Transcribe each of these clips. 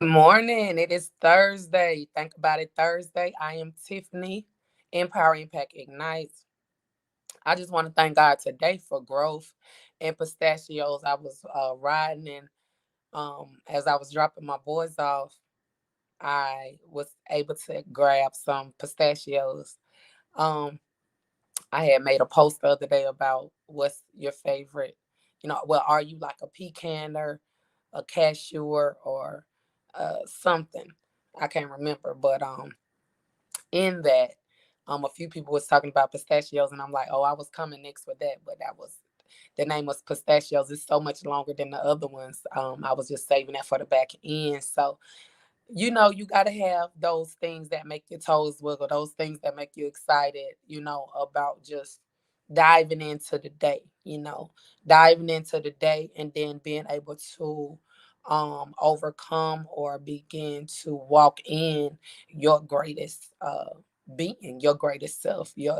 Good morning. It is Thursday. Think about it, Thursday. I am Tiffany, Empower Impact Ignites. I just want to thank God today for growth and pistachios. I was riding and as I was dropping my boys off, I was able to grab some pistachios. Um, I had made a post the other day about what's your favorite, well, are you like a pecaner, a cashewer, or something? I can't remember, but in that, a few people was talking about pistachios, and I'm like, oh, I was coming next with that, but that was the name was pistachios. It's so much longer than the other ones. I was just saving that for the back end. So you got to have those things that make your toes wiggle, those things that make you excited, about just diving into the day, diving into the day and then being able to overcome or begin to walk in your greatest being, your greatest self, you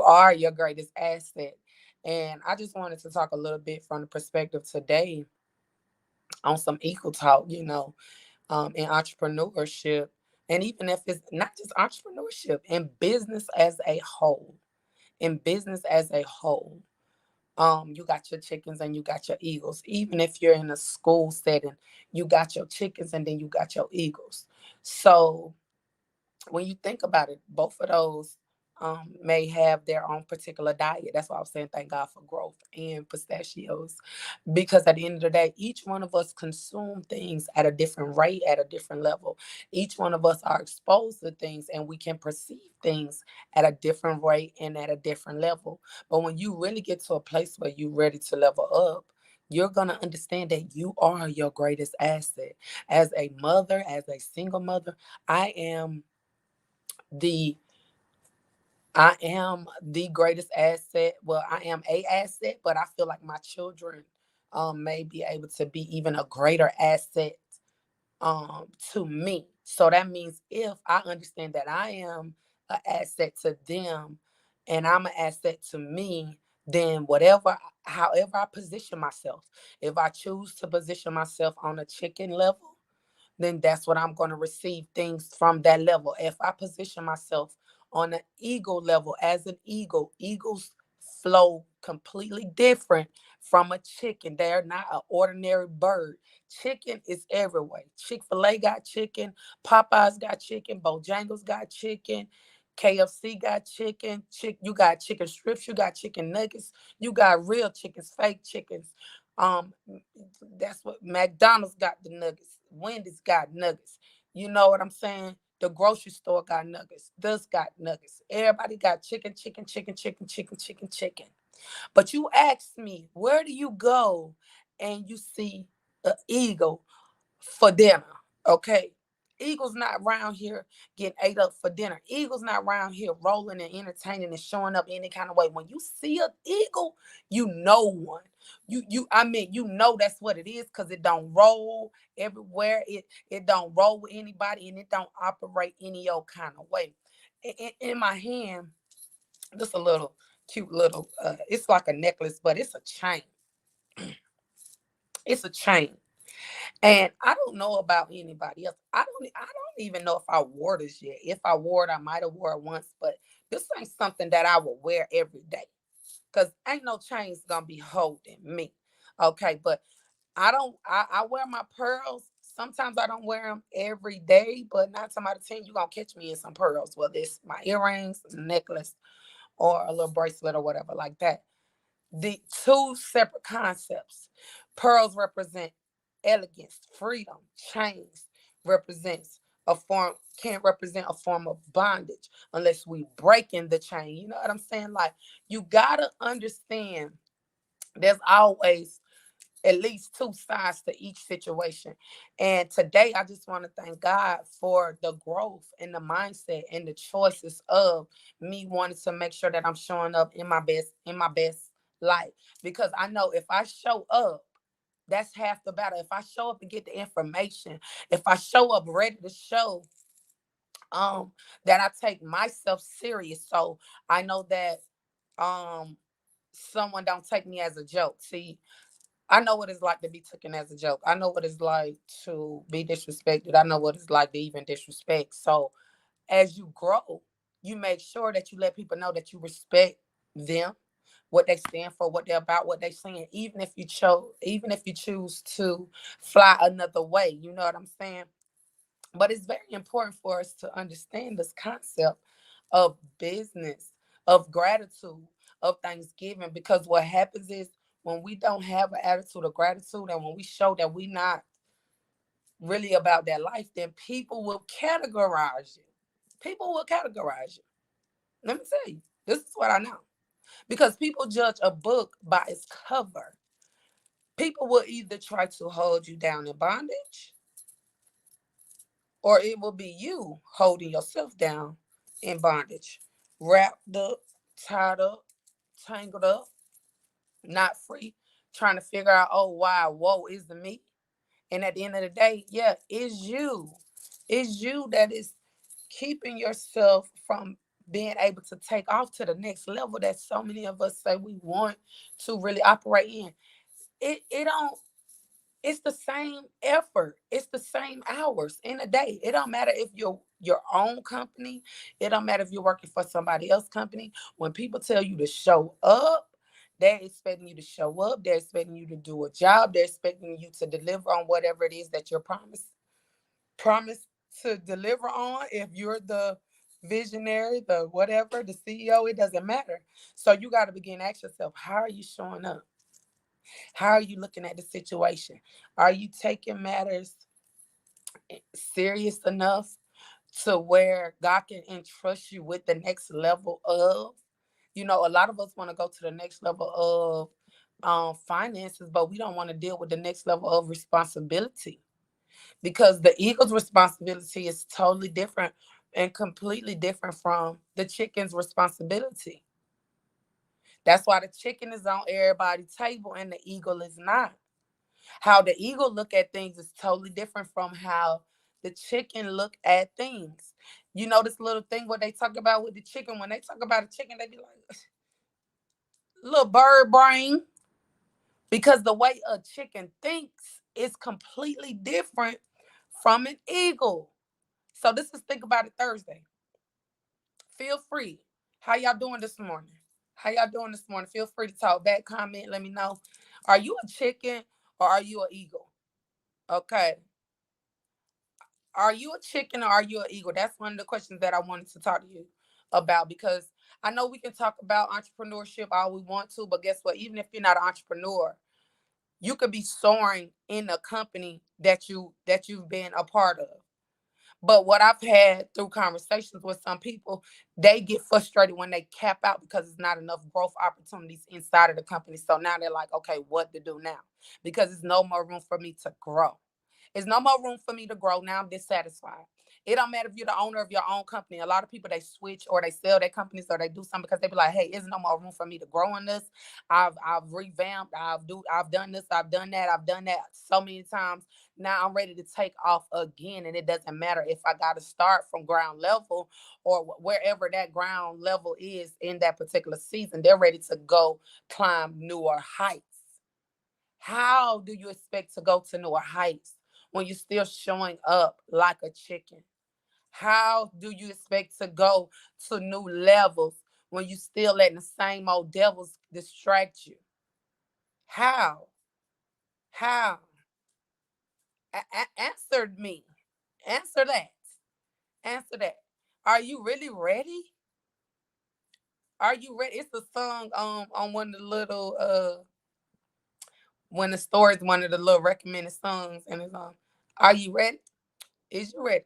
are your greatest asset. And I just wanted to talk a little bit from the perspective today on some equal talk, in entrepreneurship, and even if it's not just entrepreneurship, in business as a whole, in business as a whole, you got your chickens and you got your eagles. Even if you're in a school setting, you got your chickens and then you got your eagles. So when you think about it, both of those may have their own particular diet. That's why I was saying thank God for growth and pistachios. Because at the end of the day, each one of us consume things at a different rate, at a different level. Each one of us are exposed to things and we can perceive things at a different rate and at a different level. But when you really get to a place where you're ready to level up, you're going to understand that you are your greatest asset. As a mother, as a single mother, I am the I am the greatest asset. Well, I am a asset, but I feel like my children may be able to be even a greater asset to me. So that means if I understand that I am an asset to them and I'm an asset to me, then however I position myself, if I choose to position myself on a chicken level, then that's what I'm going to receive things from that level. If I position myself on an eagle level as an eagle, eagles flow completely different from a chicken. They're not an ordinary bird. Chicken is everywhere. Chick-fil-A got chicken, Popeyes got chicken, Bojangles got chicken, KFC got chicken, you got chicken strips, you got chicken nuggets, you got real chickens, fake chickens. Um, that's what McDonald's got the nuggets. Wendy's got nuggets. You know what I'm saying? The grocery store got nuggets. This got nuggets. Everybody got chicken, chicken, chicken, chicken, chicken, chicken, chicken. But you asked me, where do you go and you see an eagle for dinner? Okay. Eagles not around here getting ate up for dinner. Eagles not around here rolling and entertaining and showing up any kind of way. When you see an eagle, you know one. You know that's what it is because it don't roll everywhere. It don't roll with anybody and it don't operate any old kind of way. In my hand, just a little cute little. It's like a necklace, but it's a chain. It's a chain. And I don't know about anybody else. I don't even know if I wore this yet. If I wore it, I might have wore it once, but this ain't something that I will wear every day. Cause ain't no chains gonna be holding me. Okay, but I wear my pearls. Sometimes I don't wear them every day, but 9 times out of 10, you gonna catch me in some pearls, whether it's my earrings, necklace, or a little bracelet or whatever like that. The two separate concepts. Pearls represent elegance, freedom. Chains represents a form can't represent a form of bondage unless we breaking the chain. You know what I'm saying? Like you gotta understand there's always at least two sides to each situation. And today I just want to thank God for the growth and the mindset and the choices of me wanting to make sure that I'm showing up in my best life. Because I know if I show up, that's half the battle. If I show up and get the information, if I show up ready to show um that I take myself serious. So I know that um someone don't take me as a joke. See, I know what it's like to be taken as a joke. I know what it's like to be disrespected. I know what it's like to even disrespect. So as you grow, you make sure that you let people know that you respect them, what they stand for, what they're about, what they're saying, even if you choose to fly another way. You know what I'm saying? But it's very important for us to understand this concept of business, of gratitude, of Thanksgiving, because what happens is when we don't have an attitude of gratitude and when we show that we're not really about that life, then people will categorize you. People will categorize you. Let me tell you, this is what I know. Because people judge a book by its cover. People will either try to hold you down in bondage, or it will be you holding yourself down in bondage, wrapped up, tied up, tangled up, not free, trying to figure out, oh, why, woe is the me. And at the end of the day, yeah, it's you. It's you that is keeping yourself from being able to take off to the next level that so many of us say we want to really operate in. It don't, it's the same effort. It's the same hours in a day. It don't matter if you're your own company. It don't matter if you're working for somebody else's company. When people tell you to show up, they're expecting you to show up. They're expecting you to do a job. They're expecting you to deliver on whatever it is that you're promised to deliver on. If you're the visionary, the whatever, the CEO, it doesn't matter. So you got to begin to ask yourself, how are you showing up? How are you looking at the situation? Are you taking matters serious enough to where God can entrust you with the next level of, a lot of us want to go to the next level of finances, but we don't want to deal with the next level of responsibility, because the eagle's responsibility is totally different and completely different from the chicken's responsibility. That's why the chicken is on everybody's table and the eagle is not. How the eagle look at things is totally different from how the chicken look at things. You know this little thing what they talk about with the chicken. When they talk about a chicken, they be like, little bird brain, because the way a chicken thinks is completely different from an eagle. So this is Think About It Thursday. Feel free. How y'all doing this morning? How y'all doing this morning? Feel free to talk back, comment, let me know. Are you a chicken or are you an eagle? Okay. Are you a chicken or are you an eagle? That's one of the questions that I wanted to talk to you about, because I know we can talk about entrepreneurship all we want to, but guess what? Even if you're not an entrepreneur, you could be soaring in a company that you've been a part of. But what I've had through conversations with some people, they get frustrated when they cap out because it's not enough growth opportunities inside of the company. So now they're like, okay, what to do now? Because there's no more room for me to grow. There's no more room for me to grow. Now I'm dissatisfied. It don't matter if you're the owner of your own company. A lot of people, they switch or they sell their companies or they do something because they be like, hey, there's no more room for me to grow in this. I've revamped. I've done this. I've done that. I've done that so many times. Now I'm ready to take off again. And it doesn't matter if I got to start from ground level or wherever that ground level is in that particular season. They're ready to go climb newer heights. How do you expect to go to newer heights when you're still showing up like a chicken? How do you expect to go to new levels when you still letting the same old devils distract you? How? How? Answer me. Answer that. Answer that. Are you really ready? Are you ready? It's a song on one of the little one of the stories, one of the little recommended songs, and it's Are you ready? Is you ready?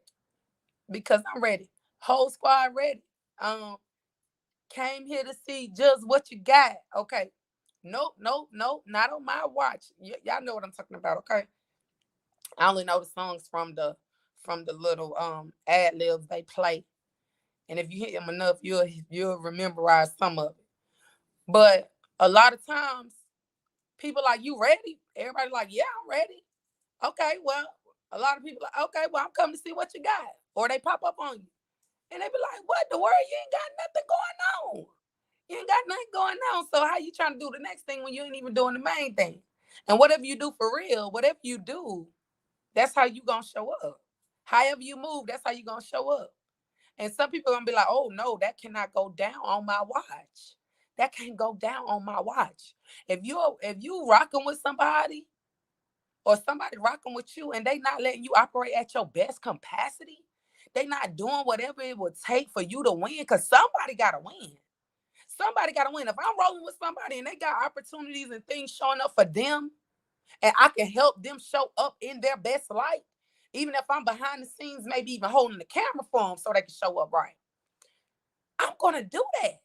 Because I'm ready. Whole squad ready. Um, Came here to see just what you got. Okay. Nope, nope, nope. Not on my watch. Y'all know what I'm talking about. Okay. I only know the songs from the little ad libs they play, and if you hit them enough, you'll rememberize some of it. But a lot of times, people like, you ready? Everybody like, yeah, I'm ready. Okay, well, a lot of people like, okay, well, I'm coming to see what you got, or they pop up on you. And they be like, what the world? You ain't got nothing going on. You ain't got nothing going on. So how you trying to do the next thing when you ain't even doing the main thing? And whatever you do for real, whatever you do, that's how you gonna show up. However you move, that's how you gonna show up. And some people are gonna be like, oh no, that cannot go down on my watch. That can't go down on my watch. If you rocking with somebody or somebody rocking with you and they not letting you operate at your best capacity, they not doing whatever it would take for you to win, because somebody gotta win. Somebody gotta win. If I'm rolling with somebody and they got opportunities and things showing up for them, and I can help them show up in their best light, even if I'm behind the scenes, maybe even holding the camera for them so they can show up right, I'm gonna do that.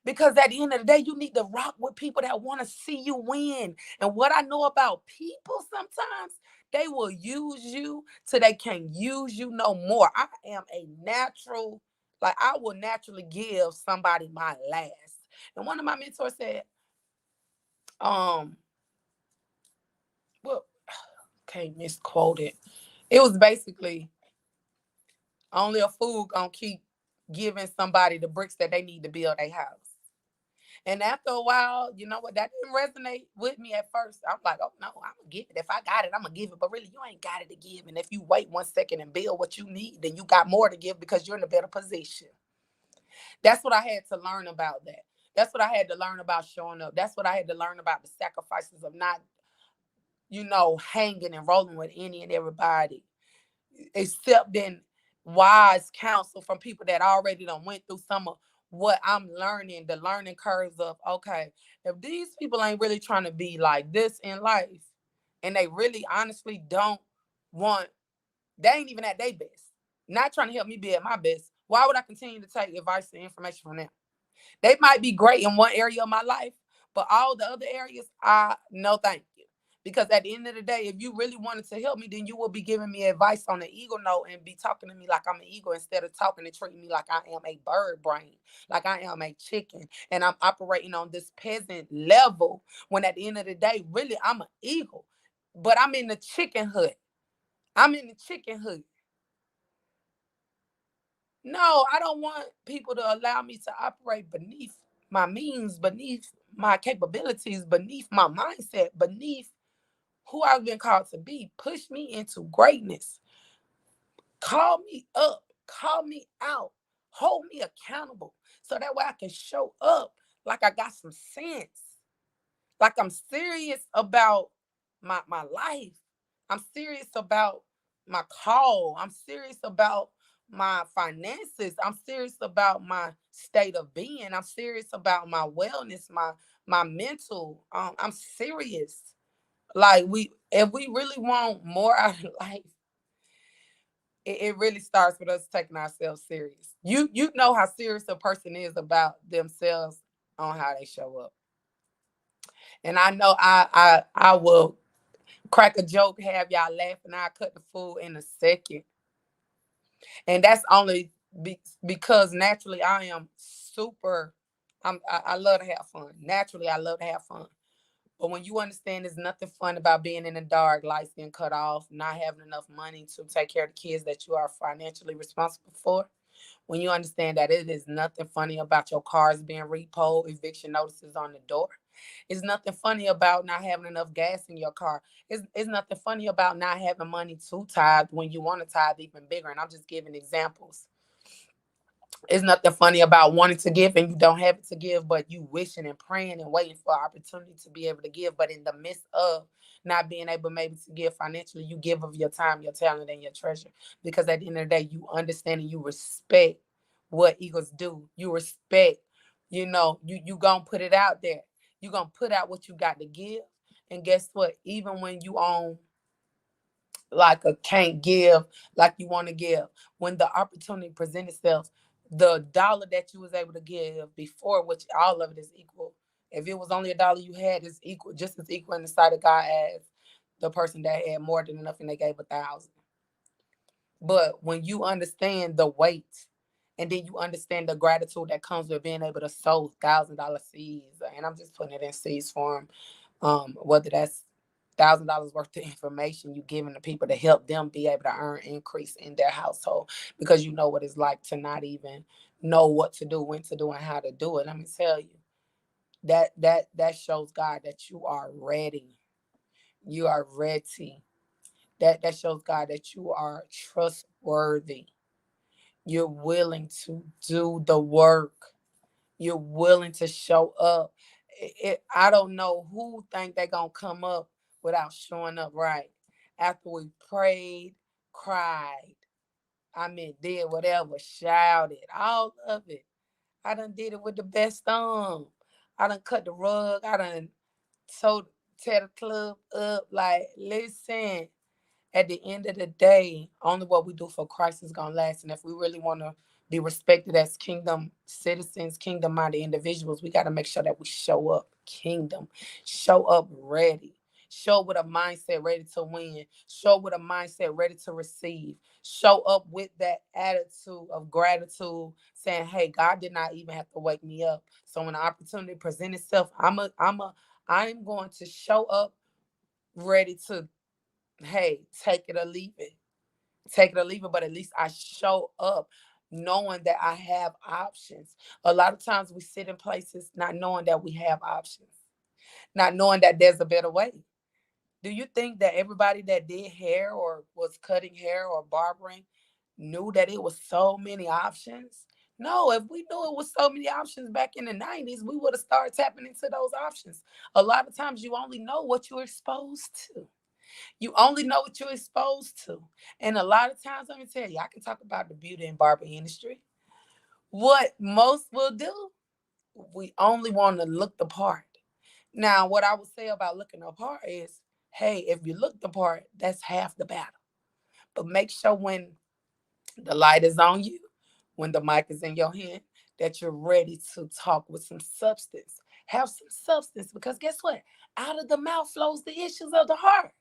Because at the end of the day, you need to rock with people that want to see you win. And what I know about people, sometimes they will use you till they can't use you no more. I am a natural, like I will naturally give somebody my last. And one of my mentors said, um, well, can't misquote it. It was basically only a fool gonna keep giving somebody the bricks that they need to build a house. And after a while, you know what? That didn't resonate with me at first. I'm like, oh no, I'm gonna give it. If I got it, I'm gonna give it. But really, you ain't got it to give. And if you wait 1 second and build what you need, then you got more to give because you're in a better position. That's what I had to learn about that. That's what I had to learn about showing up. That's what I had to learn about the sacrifices of not, hanging and rolling with any and everybody, accepting wise counsel from people that already done went through some of what I'm learning, the learning curves of, okay, if these people ain't really trying to be like this in life, and they really honestly don't want, they ain't even at their best, not trying to help me be at my best, why would I continue to take advice and information from them? They might be great in one area of my life, but all the other areas, no thank you. Because at the end of the day, if you really wanted to help me, then you will be giving me advice on the ego note and be talking to me like I'm an ego instead of talking and treating me like I am a bird brain, like I am a chicken, and I'm operating on this peasant level. When at the end of the day, really, I'm an eagle, but I'm in the chicken hood. I'm in the chicken hood. No, I don't want people to allow me to operate beneath my means, beneath my capabilities, beneath my mindset, beneath who I've been called to be. Push me into greatness. Call me up. Call me out. Hold me accountable so that way I can show up like I got some sense. Like I'm serious about my life. I'm serious about my call. I'm serious about my finances. I'm serious about my state of being. I'm serious about my wellness, my mental. I'm serious. Like if we really want more out of life, it really starts with us taking ourselves serious. You know how serious a person is about themselves on how they show up. And I know I will crack a joke, have y'all laughing. I cut the fool in a second. And that's only because naturally I am super. I love to have fun. Naturally, I love to have fun. But when you understand there's nothing fun about being in the dark, lights being cut off, not having enough money to take care of the kids that you are financially responsible for, when you understand that it is nothing funny about your cars being repoed, eviction notices on the door. It's nothing funny about not having enough gas in your car. It's nothing funny about not having money to tithe when you want to tithe even bigger. And I'm just giving examples. It's nothing funny about wanting to give and you don't have it to give, but you wishing and praying and waiting for opportunity to be able to give. But in the midst of not being able maybe to give financially, you give of your time, your talent, and your treasure. Because at the end of the day, you understand and you respect what eagles do. You respect, you gonna put it out there. You gonna put out what you got to give. And guess what? Even when you own like a can't give like you want to give, when the opportunity presents itself, the dollar that you was able to give before, which all of it is equal, if it was only $1 you had, is equal, just as equal in the sight of God as the person that had more than enough and they gave 1,000. But when you understand the weight, and then you understand the gratitude that comes with being able to sow $1,000 seeds, and I'm just putting it in seeds form, whether that's $1,000 worth of information you giving to people to help them be able to earn increase in their household, because you know what it's like to not even know what to do, when to do, and how to do it. Let me tell you, that shows God that you are ready. You are ready. That shows God that you are trustworthy. You're willing to do the work. You're willing to show up. I don't know who think they gonna come up without showing up right. After we prayed, cried, did whatever, shouted, all of it. I done did it with the best thumb. I done cut the rug. I done told tear the club up. Like, listen, at the end of the day, only what we do for Christ is gonna last. And if we really want to be respected as kingdom citizens, kingdom minded individuals, we got to make sure that we show up kingdom, show up ready, show with a mindset ready to win, show with a mindset ready to receive, show up with that attitude of gratitude, saying, "Hey, God did not even have to wake me up." So when the opportunity presents itself, I'm going to show up ready to, hey, take it or leave it. Take it or leave it, but at least I show up knowing that I have options. A lot of times we sit in places not knowing that we have options, not knowing that there's a better way. Do you think that everybody that did hair or was cutting hair or barbering knew that it was so many options? No, if we knew it was so many options back in the 90s, we would have started tapping into those options. A lot of times you only know what you're exposed to. You only know what you're exposed to. And a lot of times, let me tell you, I can talk about the beauty and barber industry. What most will do, we only want to look the part. Now, what I would say about looking the part is, hey, if you look the part, that's half the battle. But make sure when the light is on you, when the mic is in your hand, that you're ready to talk with some substance. Have some substance, because guess what? Out of the mouth flows the issues of the heart.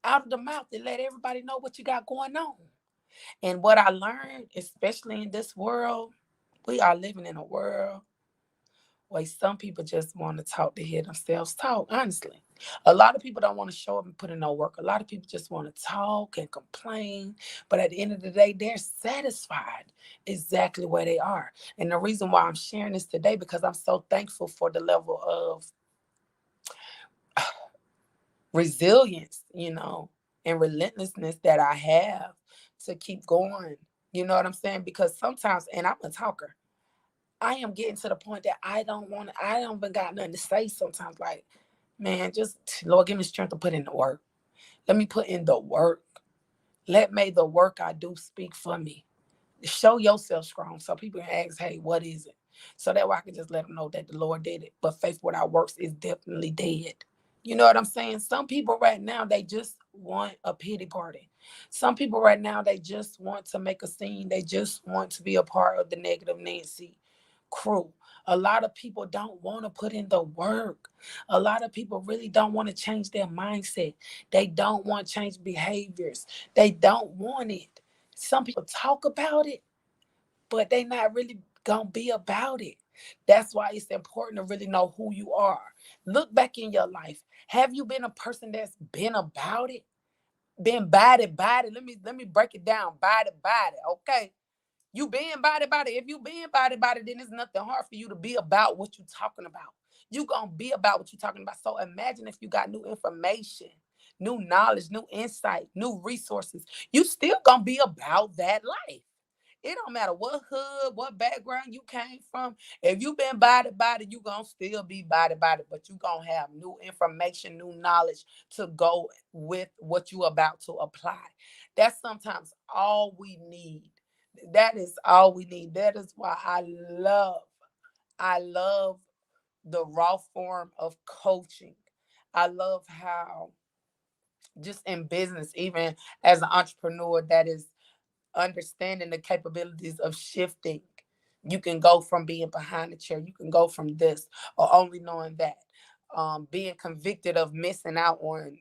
Out of the mouth to let everybody know what you got going on. And what I learned, especially in this world, we are living in a world where some people just want to talk to hear themselves talk, honestly. A lot of people don't want to show up and put in no work. A lot of people just want to talk and complain. But at the end of the day, they're satisfied exactly where they are. And the reason why I'm sharing this today, because I'm so thankful for the level of resilience, and relentlessness that I have to keep going. You know what I'm saying? Because sometimes, and I'm a talker, I am getting to the point that I don't even got nothing to say sometimes. Like, man, just Lord, give me strength to put in the work. Let me put in the work. May the work I do speak for me. Show yourself strong so people can ask, hey, what is it? So that way I can just let them know that the Lord did it. But faith without works is definitely dead. You know what I'm saying? Some people right now, they just want a pity party. Some people right now, they just want to make a scene. They just want to be a part of the negative Nancy crew. A lot of people don't want to put in the work. A lot of people really don't want to change their mindset. They don't want to change behaviors. They don't want it. Some people talk about it, but they not really gonna be about it. That's why it's important to really know who you are. Look back in your life. Have you been a person that's been about it? Been body? Let me break it down. Body. Okay. You being body. If you being body, then it's nothing hard for you to be about what you talking about. You gonna be about what you talking about. So imagine if you got new information, new knowledge, new insight, new resources. You still gonna be about that life. It don't matter what hood, what background you came from. If you been body, you gonna still be body, but you gonna have new information, new knowledge to go with what you about to apply. That's sometimes all we need. That is all we need. That is why I love the raw form of coaching. I love how just in business, even as an entrepreneur that is understanding the capabilities of shifting. You can go from being behind the chair, you can go from this, or only knowing that. Being convicted of missing out on,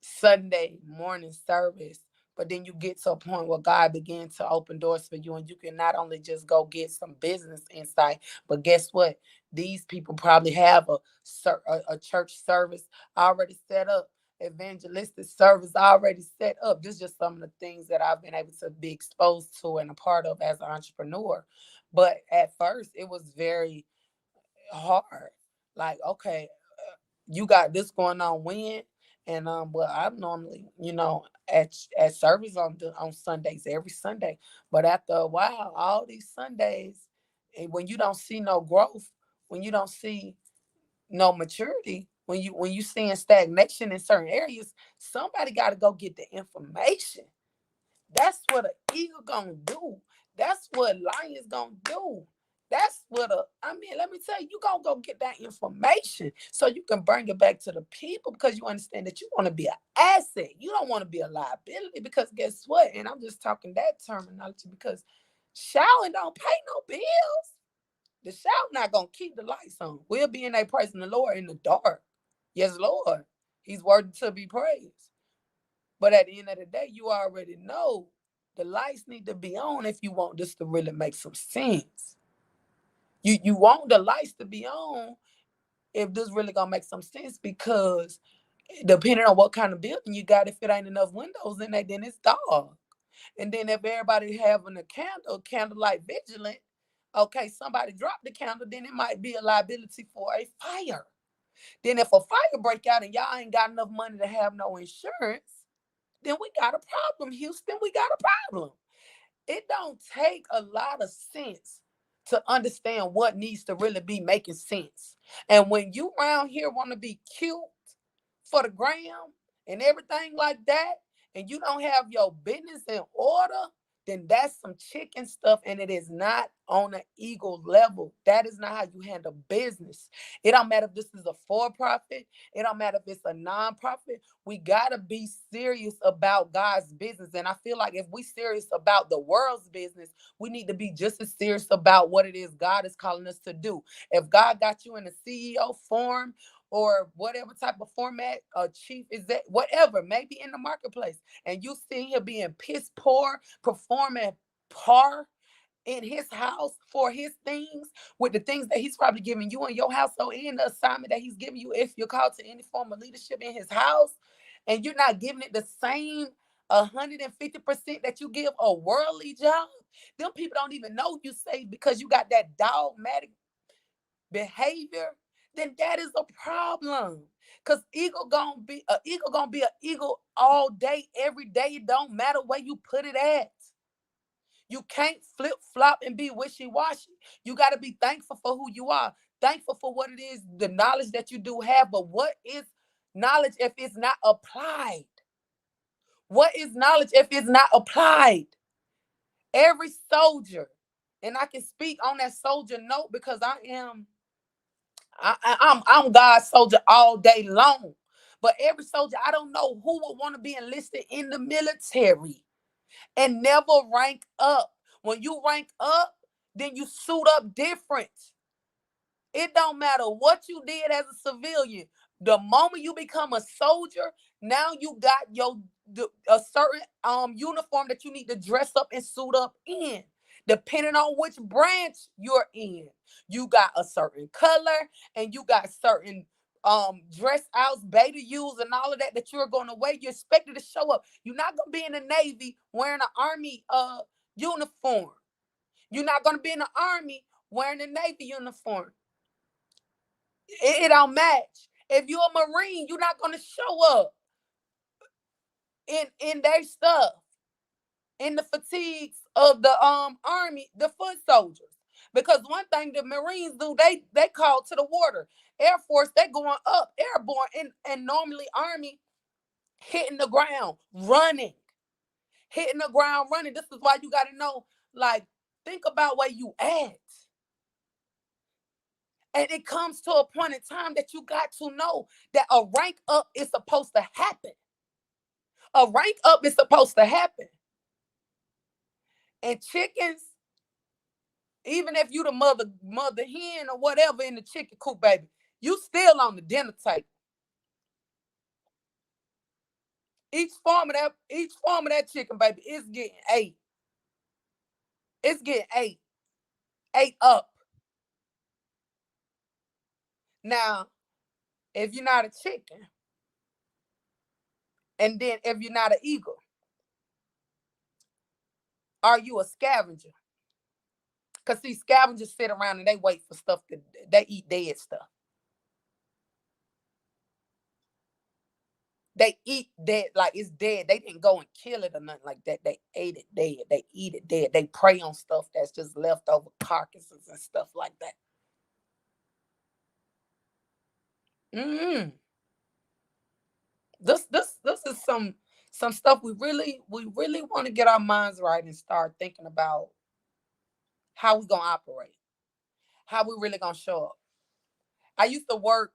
Sunday morning service. But then you get to a point where God began to open doors for you, and you can not only just go get some business insight, but guess what? These people probably have a church service already set up, evangelistic service already set up. This is just some of the things that I've been able to be exposed to and a part of as an entrepreneur. But at first, it was very hard. Like, okay, you got this going on when? And but I'm normally, at service on Sundays, every Sunday. But after a while, all these Sundays, and when you don't see no growth, when you don't see no maturity, when you seeing stagnation in certain areas, somebody got to go get the information. That's what an eagle gonna do. That's what lions gonna do. That's what let me tell you, you gonna go get that information so you can bring it back to the people, because you understand that you want to be an asset. You don't want to be a liability, because guess what? And I'm just talking that terminology because shouting don't pay no bills. The shout not gonna keep the lights on. We'll be in a praising the Lord in the dark. Yes, Lord. He's worthy to be praised. But at the end of the day, you already know the lights need to be on if you want this to really make some sense. You want the lights to be on if this really gonna make some sense, because depending on what kind of building you got, if it ain't enough windows in there, then it's dark. And then if everybody having a candlelight vigilant, okay, somebody dropped the candle, then it might be a liability for a fire. Then if a fire break out and y'all ain't got enough money to have no insurance, then we got a problem, Houston. We got a problem. It don't take a lot of sense to understand what needs to really be making sense. And when you around here want to be cute for the gram and everything like that, and you don't have your business in order, then that's some chicken stuff, and it is not on an eagle level. That is not how you handle business. It don't matter if this is a for-profit. It don't matter if it's a non-profit. We gotta be serious about God's business. And I feel like if we serious about the world's business, we need to be just as serious about what it is God is calling us to do. If God got you in a CEO form, or whatever type of format, a chief is that, whatever, maybe in the marketplace, and you see him being piss poor, performing par in his house for his things, with the things that he's probably giving you in your house, so in the assignment that he's giving you, if you're called to any form of leadership in his house, and you're not giving it the same 150% that you give a worldly job, them people don't even know you saved, because you got that dogmatic behavior, then that is a problem. Cause eagle gonna be an eagle all day, every day. It don't matter where you put it at. You can't flip flop and be wishy washy. You got to be thankful for who you are, thankful for what it is, the knowledge that you do have. But what is knowledge if it's not applied? What is knowledge if it's not applied? Every soldier, and I can speak on that soldier note because I'm God's soldier all day long. But every soldier, I don't know who would want to be enlisted in the military and never rank up. When you rank up, then you suit up different. It don't matter what you did as a civilian. The moment you become a soldier, now you got a certain uniform that you need to dress up and suit up in. Depending on which branch you're in, you got a certain color, and you got certain dress outs, beta U's, and all of that you're going to wear. You're expected to show up. You're not going to be in the Navy wearing an Army uniform. You're not going to be in the Army wearing a Navy uniform. It don't match. If you're a Marine, you're not going to show up in their stuff, in the fatigues of the Army, the foot soldiers. Because one thing the Marines do, they call to the water. Air Force, they going up, airborne, and normally Army hitting the ground, running, hitting the ground, running. This is why you got to know, like, think about where you at. And it comes to a point in time that you got to know that a rank up is supposed to happen. A rank up is supposed to happen. And chickens, even if you the mother hen or whatever in the chicken coop, baby, you still on the dinner table. Each farm of that chicken, baby, is getting ate. It's getting ate up. Now, if you're not a chicken, and then if you're not an eagle, are you a scavenger? Because see, scavengers sit around and they wait for stuff they eat dead stuff. They eat dead like it's dead. They didn't go and kill it or nothing like that. They ate it dead. They eat it dead. They prey on stuff that's just left over carcasses and stuff like that. Mm. This is some stuff we really want to get our minds right and start thinking about how we gonna operate, how we really gonna show up. I used to work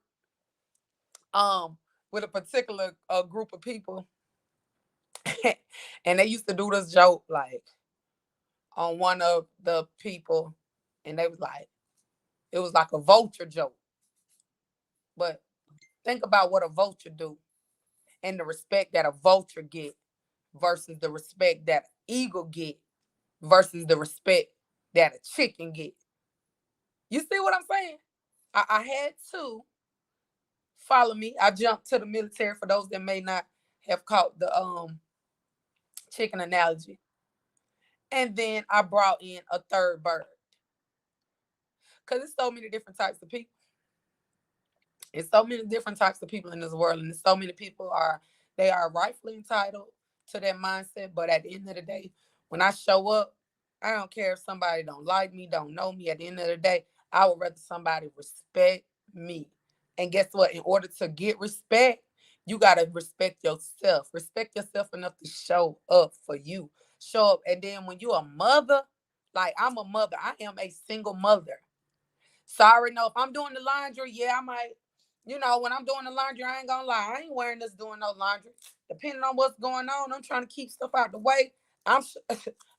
um with a particular group of people, and they used to do this joke like on one of the people, and they was like, it was like a vulture joke. But think about what a vulture do and the respect that a vulture get versus the respect that an eagle get versus the respect that a chicken get. You see what I'm saying? I had to follow me. I jumped to the military for those that may not have caught the chicken analogy. And then I brought in a third bird. Because there's so many different types of people. It's so many different types of people in this world, and so many people are rightfully entitled to that mindset. But at the end of the day, when I show up, I don't care if somebody don't like me, don't know me. At the end of the day, I would rather somebody respect me. And guess what? In order to get respect, you gotta respect yourself. Respect yourself enough to show up for you. Show up, and then when you're a mother, like I'm a mother, I am a single mother. Sorry, no. If I'm doing the laundry, yeah, I might. When I'm doing the laundry, I ain't gonna lie. I ain't wearing this doing no laundry. Depending on what's going on, I'm trying to keep stuff out the way. I'm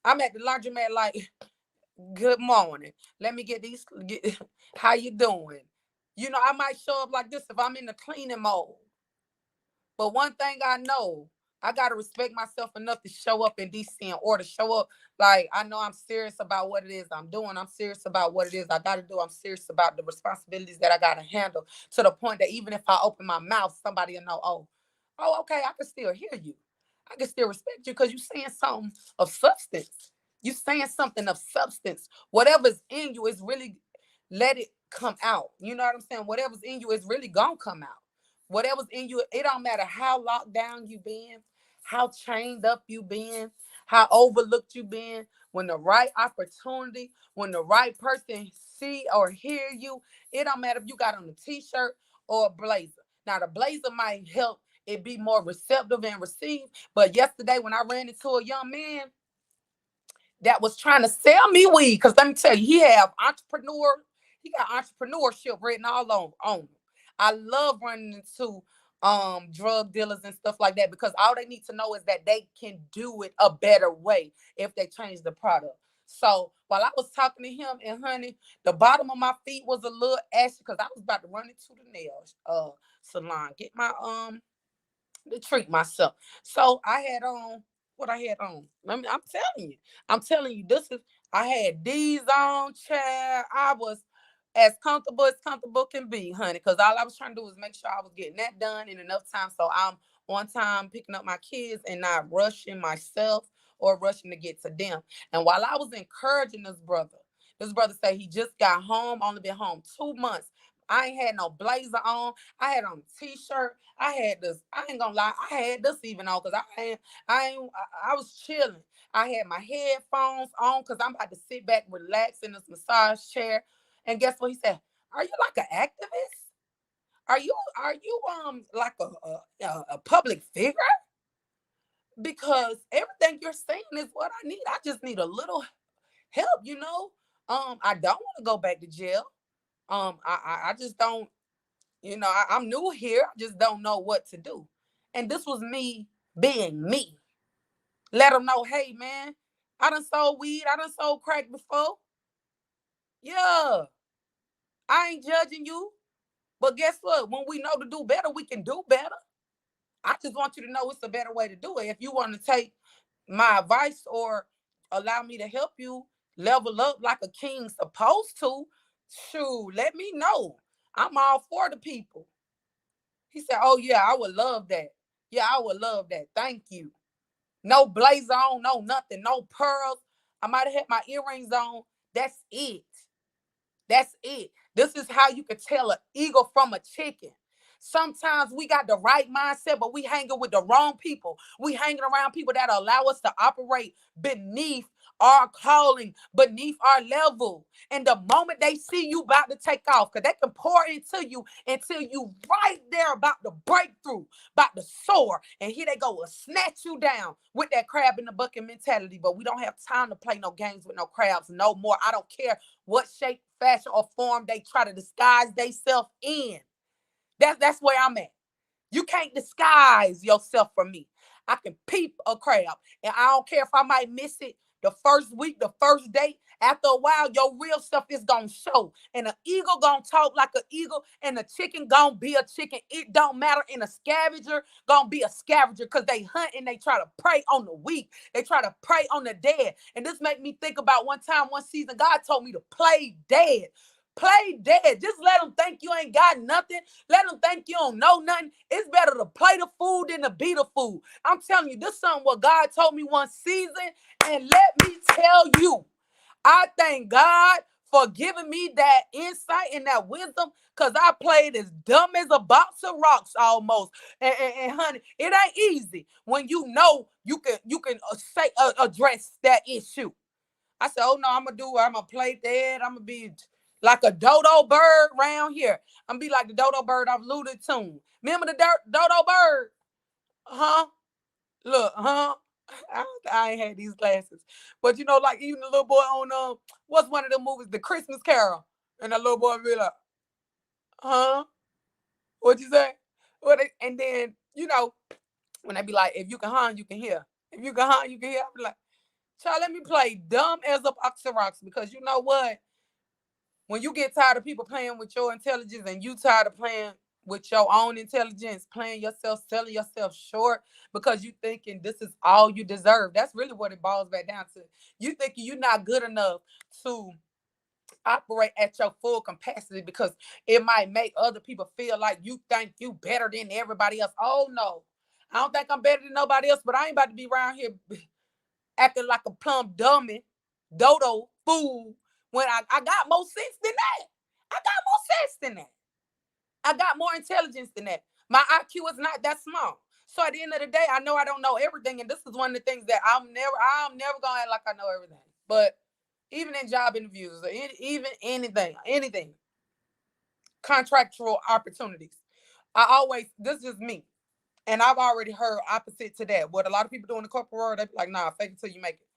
I'm at the laundromat like, good morning. Let me get these. How you doing? I might show up like this if I'm in the cleaning mode. But one thing I know, I gotta respect myself enough to show up in DC or to show up like I know I'm serious about what it is I'm doing. I'm serious about what it is I gotta do. I'm serious about the responsibilities that I gotta handle to the point that even if I open my mouth, somebody will know, oh, okay, I can still hear you. I can still respect you because you're saying something of substance. You saying something of substance. Whatever's in you is really let it come out. You know what I'm saying? Whatever's in you is really gonna come out. Whatever's in you, it don't matter how locked down you been, how chained up you been, how overlooked you been. When the right opportunity, when the right person see or hear you, it don't matter if you got on a t-shirt or a blazer. Now the blazer might help it be more receptive and received. But yesterday when I ran into a young man that was trying to sell me weed, because let me tell you, he got entrepreneurship written all on him. I love running into drug dealers and stuff like that because all they need to know is that they can do it a better way if they change the product. So while I was talking to him, and honey, the bottom of my feet was a little ashy because I was about to run into the nails salon, get my to treat myself. So I had on what I had on. I'm telling you, this is I had these on, chair. I was as comfortable can be, honey, because all I was trying to do was make sure I was getting that done in enough time so I'm on time picking up my kids and not rushing myself or rushing to get to them. And while I was encouraging this brother said he just got home, only been home 2 months. I ain't had no blazer on. I had on a t-shirt. I had this. I ain't gonna lie. I had this even on because I was chilling. I had my headphones on because I'm about to sit back, relax in this massage chair. And guess what he said? Are you like an activist? Are you like a public figure? Because everything you're saying is what I need. I just need a little help. I don't want to go back to jail. I just don't. I'm new here. I just don't know what to do. And this was me being me. Let them know, hey man, I done sold weed. I done sold crack before. Yeah, I ain't judging you. But guess what? When we know to do better, we can do better. I just want you to know it's a better way to do it. If you want to take my advice or allow me to help you level up like a king supposed to, shoot, let me know. I'm all for the people. He said, oh yeah, I would love that. Yeah, I would love that. Thank you. No blazer on, no nothing, no pearls. I might have had my earrings on. That's it. That's it. This is how you can tell an eagle from a chicken. Sometimes we got the right mindset, but we hanging with the wrong people. We hanging around people that allow us to operate beneath our calling, beneath our level. And the moment they see you about to take off, because they can pour into you until you right there about to break through, about to soar. And here they go, snatch you down with that crab in the bucket mentality. But we don't have time to play no games with no crabs no more. I don't care what shape, fashion, or form they try to disguise themselves in. That's where I'm at. You can't disguise yourself from me. I can peep a crab, and I don't care if I might miss it the first week, the first day. After a while, your real stuff is gonna show, and an eagle gonna talk like an eagle, and a chicken gonna be a chicken. It don't matter, and a scavenger gonna be a scavenger because they hunt and they try to prey on the weak. They try to prey on the dead, and this made me think about one time, one season, God told me to play dead. Play dead. Just let them think you ain't got nothing. Let them think you don't know nothing. It's better to play the food than to be the food. I'm telling you, this is something what God told me one season. And let me tell you, I thank God for giving me that insight and that wisdom, because I played as dumb as a box of rocks almost. And honey, it ain't easy when you know you can address that issue. I said, oh no, I'm gonna play dead. I'm gonna be like a dodo bird round here. I'm gonna be like the dodo bird I've alluded to. Remember the dodo bird? Huh? Look, huh? I ain't had these glasses. But you know, like even the little boy on what's one of the movies, The Christmas Carol. And the little boy be like, huh? What'd you say? And then, when they be like, if you can hunt, you can hear. If you can hunt, you can hear. I be like, child, let me play dumb as a box of rocks, because you know what? When you get tired of people playing with your intelligence, and you tired of playing with your own intelligence, playing yourself, selling yourself short because you thinking this is all you deserve. That's really what it boils back down to. You thinking you're not good enough to operate at your full capacity because it might make other people feel like you think you better than everybody else. Oh no. I don't think I'm better than nobody else, but I ain't about to be around here acting like a plumb dummy, dodo, fool, when I got more sense than that. I got more sense than that. I got more intelligence than that. My IQ is not that small. So at the end of the day, I know I don't know everything. And this is one of the things that I'm never gonna act like I know everything. But even in job interviews, or even anything, contractual opportunities, this is just me. And I've already heard opposite to that. What a lot of people do in the corporate world, they be like, nah, fake it till you make it.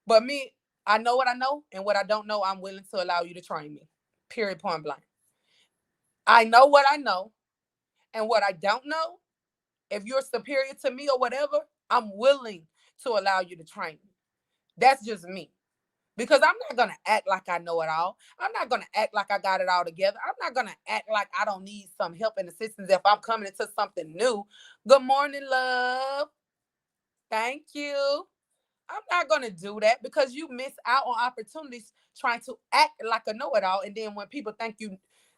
But me, I know what I know, and what I don't know, I'm willing to allow you to train me. Period, point blank. I know what I know, and what I don't know, if you're superior to me or whatever, I'm willing to allow you to train me. That's just me. Because I'm not going to act like I know it all. I'm not going to act like I got it all together. I'm not going to act like I don't need some help and assistance if I'm coming into something new. Good morning, love. Thank you. I'm not gonna do that, because you miss out on opportunities trying to act like a know-it-all. And then when people think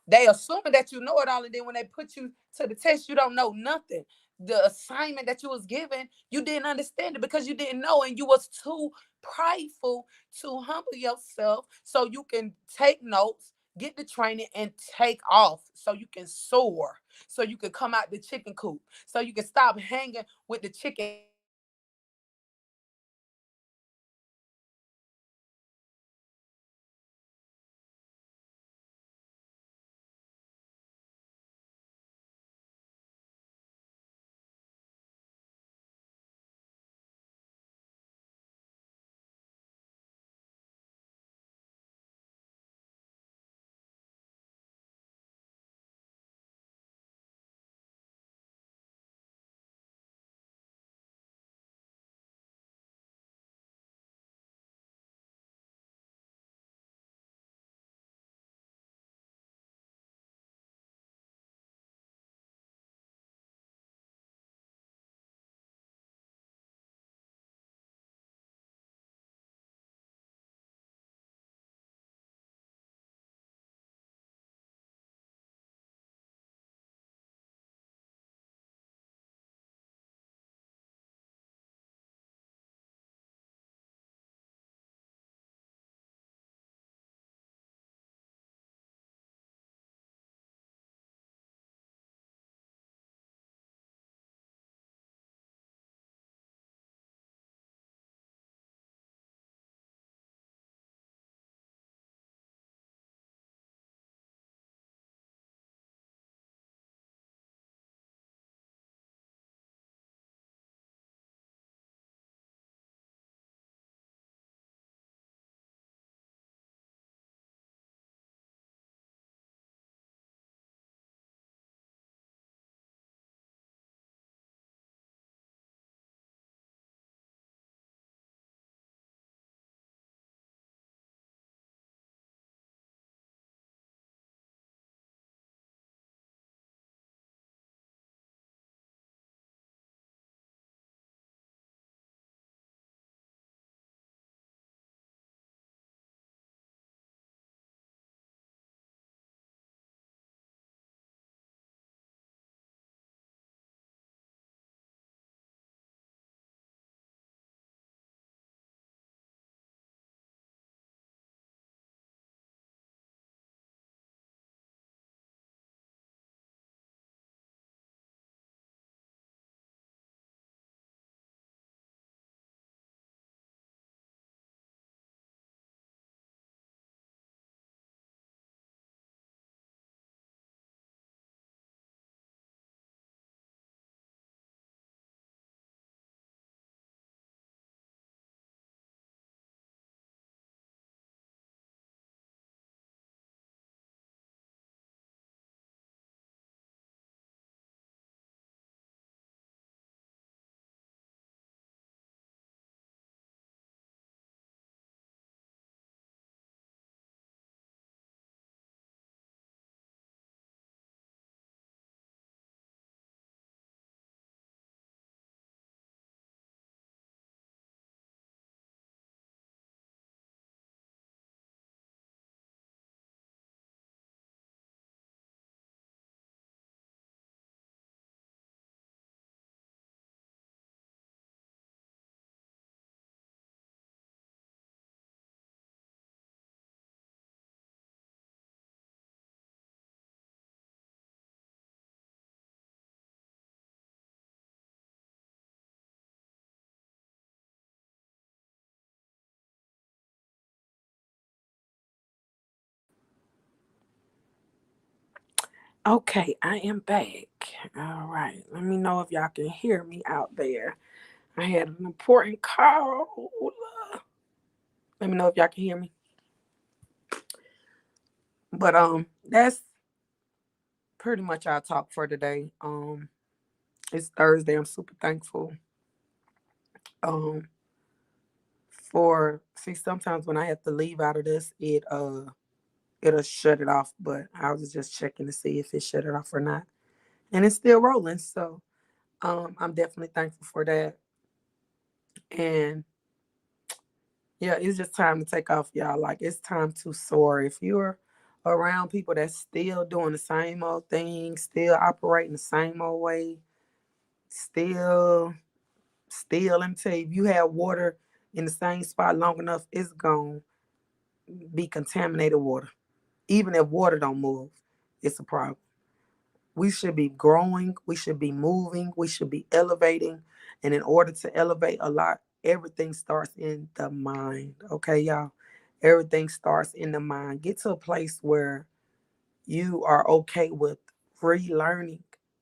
they assuming that you know it all, and then when they put you to the test, you don't know nothing. The assignment that you was given, you didn't understand it because you didn't know, and you was too prideful to humble yourself so you can take notes, get the training, and take off so you can soar, so you can come out the chicken coop, so you can stop hanging with the chicken Okay, I am back. All right. Let me know if y'all can hear me out there. I had an important call. Let me know if y'all can hear me. But that's pretty much our talk for today. It's Thursday. I'm super thankful. Um for see sometimes when I have to leave out of this, it'll shut it off. But I was just checking to see if it shut it off or not. And it's still rolling. So I'm definitely thankful for that. And yeah, it's just time to take off, y'all. Like, it's time to soar. If you're around people that's still doing the same old thing, still operating the same old way, let me tell you, if you have water in the same spot long enough, it's gonna be contaminated water. Even if water don't move, it's a problem. We should be growing, we should be moving, we should be elevating. And in order to elevate a lot, everything starts in the mind. Okay, y'all? Everything starts in the mind. Get to a place where you are okay with relearning,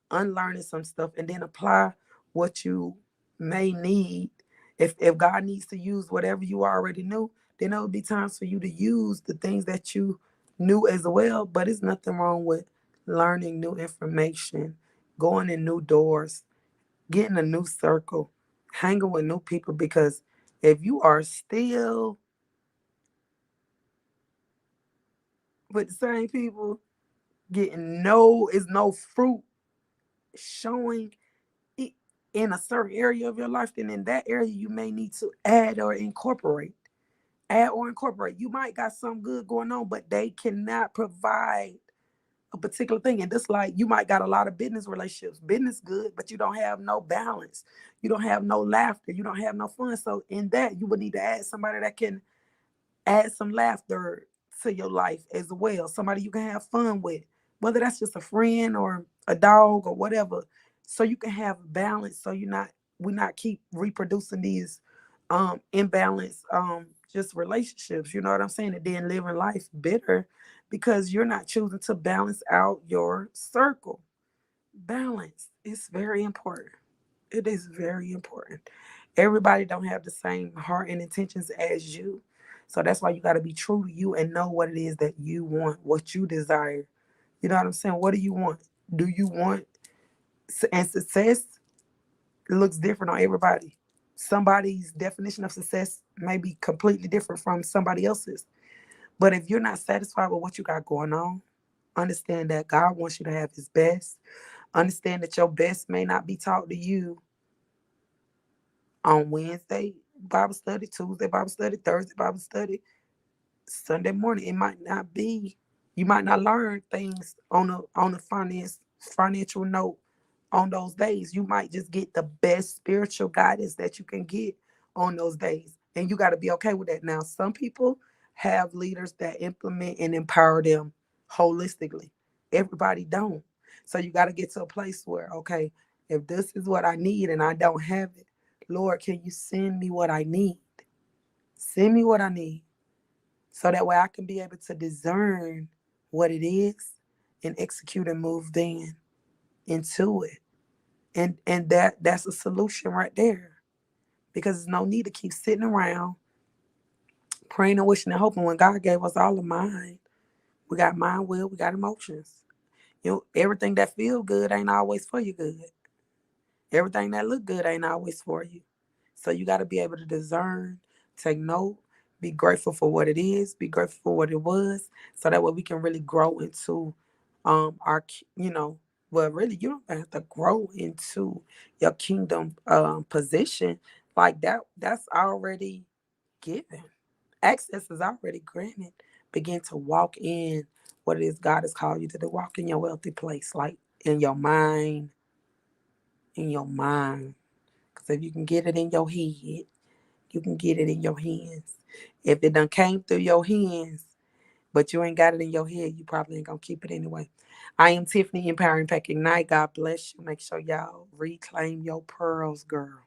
unlearning some stuff, and then apply what you may need. If God needs to use whatever you already knew, then there will be times for you to use the things that you knew as well. But it's nothing wrong with learning new information, going in new doors, getting a new circle, hanging with new people. Because if you are still with the same people, getting no fruit showing it in a certain area of your life, then in that area you may need to add or incorporate. Add or incorporate. You might got something good going on, but they cannot provide a particular thing. And just like you might got a lot of business relationships, business good, but you don't have no balance. You don't have no laughter. You don't have no fun. So in that, you would need to add somebody that can add some laughter to your life as well. Somebody you can have fun with, whether that's just a friend or a dog or whatever. So you can have balance. So we not keep reproducing these imbalanced just relationships. You know what I'm saying? And then living life bitter because you're not choosing to balance out your circle. Balance is very important. It is very important. Everybody don't have the same heart and intentions as you. So that's why you got to be true to you and know what it is that you want, what you desire. You know what I'm saying? What do you want? Do you want and success looks different on everybody. Somebody's definition of success may be completely different from somebody else's. But if you're not satisfied with what you got going on, understand that God wants you to have his best. Understand that your best may not be taught to you on Wednesday Bible study, Tuesday Bible study, Thursday Bible study, Sunday morning. It might not be. You might not learn things on the financial note on those days. You might just get the best spiritual guidance that you can get on those days, and you got to be okay with that. Now, some people have leaders that implement and empower them holistically. Everybody don't. So you got to get to a place where, okay, if this is what I need and I don't have it, Lord, can you send me what I need? Send me what I need so that way I can be able to discern what it is and execute and move then into it. And that's a solution right there. Because there's no need to keep sitting around praying and wishing and hoping when God gave us all a mind. We got mind, will, we got emotions. Everything that feel good ain't always for you good. Everything that look good ain't always for you. So you got to be able to discern, take note, be grateful for what it is, be grateful for what it was, so that way we can really grow into our, well, really, you don't have to grow into your kingdom position like that. That's already given. Access is already granted. Begin to walk in what it is God has called you to do. Walk in your wealthy place, like in your mind, in your mind. Because if you can get it in your head, you can get it in your hands. If it done came through your hands, but you ain't got it in your head, you probably ain't gonna keep it anyway. I am Tiffany, Empowering Pack Ignite. God bless you. Make sure y'all reclaim your pearls, girl.